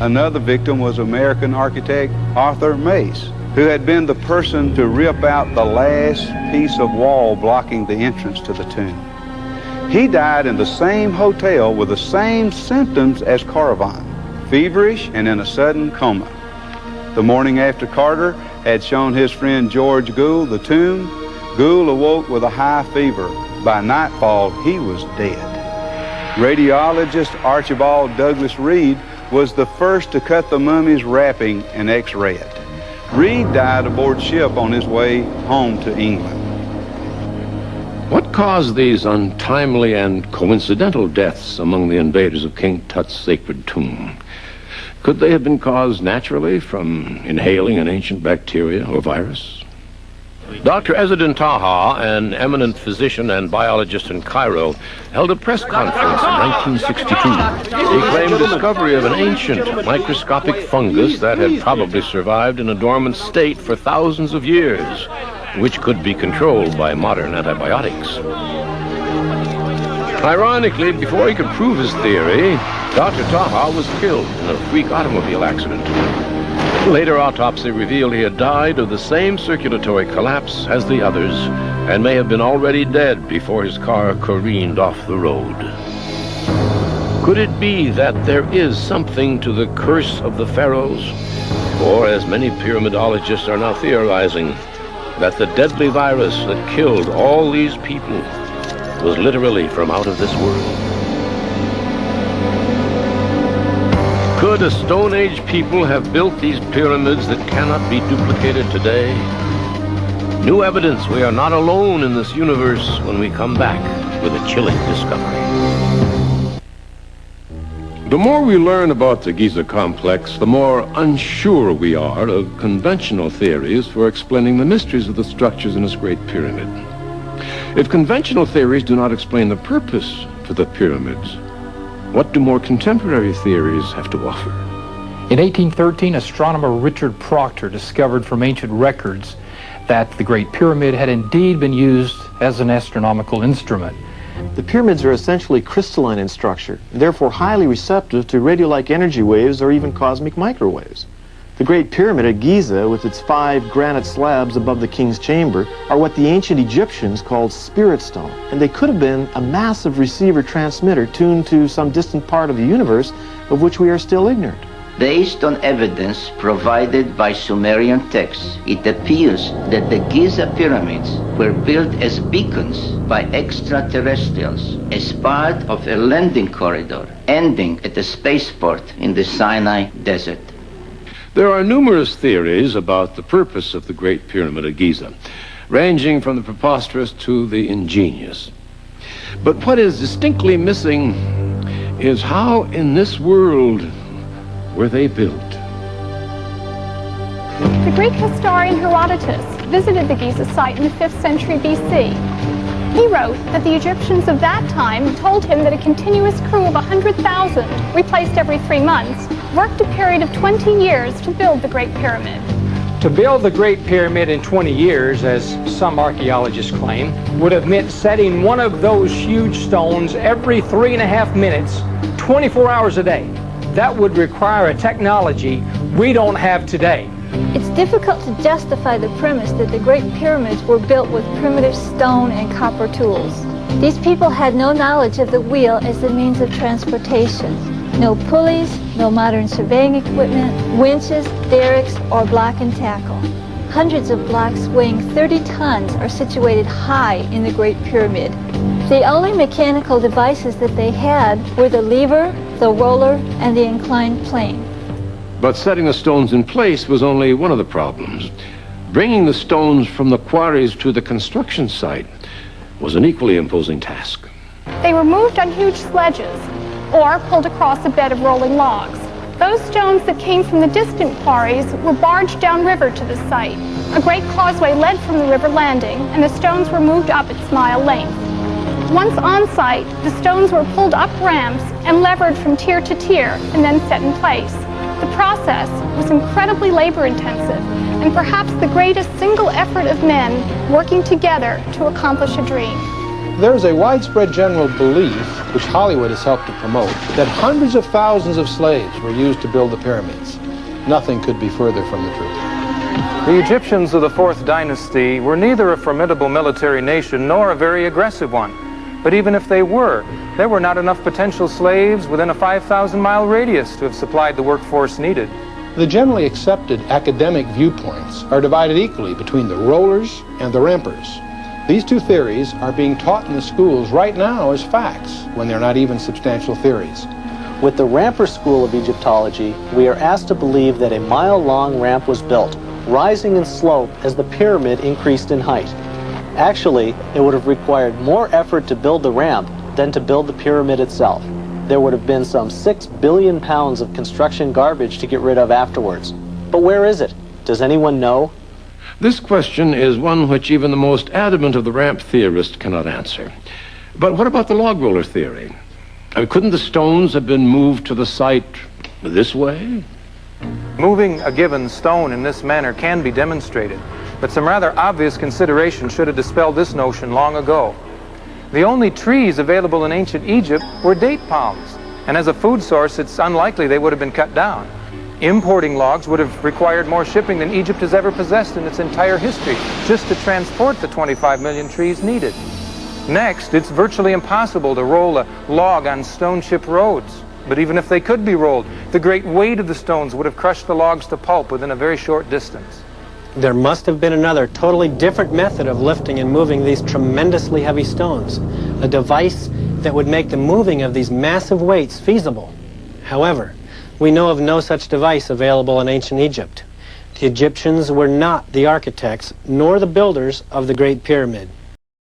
Another victim was American architect Arthur Mace, who had been the person to rip out the last piece of wall blocking the entrance to the tomb. He died in the same hotel with the same symptoms as Caravan, feverish and in a sudden coma. The morning after Carter had shown his friend George Gould the tomb, Gould awoke with a high fever. By nightfall, he was dead. Radiologist Archibald Douglas Reed was the first to cut the mummy's wrapping and x-ray it. Reed died aboard ship on his way home to England. What caused these untimely and coincidental deaths among the invaders of King Tut's sacred tomb? Could they have been caused naturally from inhaling an ancient bacteria or virus? Dr. Ezzeddin Taha, an eminent physician and biologist in Cairo, held a press conference in 1962. He claimed discovery of an ancient microscopic fungus that had probably survived in a dormant state for thousands of years, which could be controlled by modern antibiotics. Ironically, before he could prove his theory, Dr. Taha was killed in a freak automobile accident. Later autopsy revealed he had died of the same circulatory collapse as the others and may have been already dead before his car careened off the road. Could it be that there is something to the curse of the pharaohs? Or, as many pyramidologists are now theorizing, that the deadly virus that killed all these people was literally from out of this world? Could a Stone Age people have built these pyramids that cannot be duplicated today? New evidence we are not alone in this universe when we come back with a chilling discovery. The more we learn about the Giza complex, the more unsure we are of conventional theories for explaining the mysteries of the structures in this great pyramid. If conventional theories do not explain the purpose for the pyramids, what do more contemporary theories have to offer? In 1813, astronomer Richard Proctor discovered from ancient records that the Great Pyramid had indeed been used as an astronomical instrument. The pyramids are essentially crystalline in structure, and therefore highly receptive to radio-like energy waves or even cosmic microwaves. The Great Pyramid at Giza, with its 5 granite slabs above the king's chamber, are what the ancient Egyptians called spirit stone, and they could have been a massive receiver-transmitter tuned to some distant part of the universe of which we are still ignorant. Based on evidence provided by Sumerian texts, it appears that the Giza pyramids were built as beacons by extraterrestrials as part of a landing corridor ending at a spaceport in the Sinai Desert. There are numerous theories about the purpose of the Great Pyramid at Giza, ranging from the preposterous to the ingenious. But what is distinctly missing is how in this world were they built? The Greek historian Herodotus visited the Giza site in the 5th century BC. He wrote that the Egyptians of that time told him that a continuous crew of 100,000, replaced every 3 months, worked a period of 20 years to build the Great Pyramid. To build the Great Pyramid in 20 years, as some archaeologists claim, would have meant setting one of those huge stones every 3.5 minutes, 24 hours a day. That would require a technology we don't have today. It's difficult to justify the premise that the Great Pyramids were built with primitive stone and copper tools. These people had no knowledge of the wheel as the means of transportation. No pulleys, no modern surveying equipment, winches, derricks, or block and tackle. Hundreds of blocks weighing 30 tons are situated high in the Great Pyramid. The only mechanical devices that they had were the lever, the roller, and the inclined plane. But setting the stones in place was only one of the problems. Bringing the stones from the quarries to the construction site was an equally imposing task. They were moved on huge sledges or pulled across a bed of rolling logs. Those stones that came from the distant quarries were barged downriver to the site. A great causeway led from the river landing, and the stones were moved up its mile length. Once on site, the stones were pulled up ramps and levered from tier to tier and then set in place. The process was incredibly labor-intensive and perhaps the greatest single effort of men working together to accomplish a dream. There is a widespread general belief, which Hollywood has helped to promote, that hundreds of thousands of slaves were used to build the pyramids. Nothing could be further from the truth. The Egyptians of the 4th dynasty were neither a formidable military nation nor a very aggressive one. But even if they were, there were not enough potential slaves within a 5,000-mile radius to have supplied the workforce needed. The generally accepted academic viewpoints are divided equally between the rollers and the rampers. These two theories are being taught in the schools right now as facts, when they're not even substantial theories. With the Ramper School of Egyptology, we are asked to believe that a mile-long ramp was built, rising in slope as the pyramid increased in height. Actually, it would have required more effort to build the ramp than to build the pyramid itself. There would have been some 6 billion pounds of construction garbage to get rid of afterwards. But where is it? Does anyone know? This question is one which even the most adamant of the ramp theorists cannot answer. But what about the log roller theory? Couldn't the stones have been moved to the site this way? Moving a given stone in this manner can be demonstrated, but some rather obvious consideration should have dispelled this notion long ago. The only trees available in ancient Egypt were date palms, and as a food source, it's unlikely they would have been cut down. Importing logs would have required more shipping than Egypt has ever possessed in its entire history, just to transport the 25 million trees needed. Next, it's virtually impossible to roll a log on stone chip roads. But even if they could be rolled, the great weight of the stones would have crushed the logs to pulp within a very short distance. There must have been another totally different method of lifting and moving these tremendously heavy stones, a device that would make the moving of these massive weights feasible. However, we know of no such device available in ancient Egypt. The Egyptians were not the architects nor the builders of the Great Pyramid.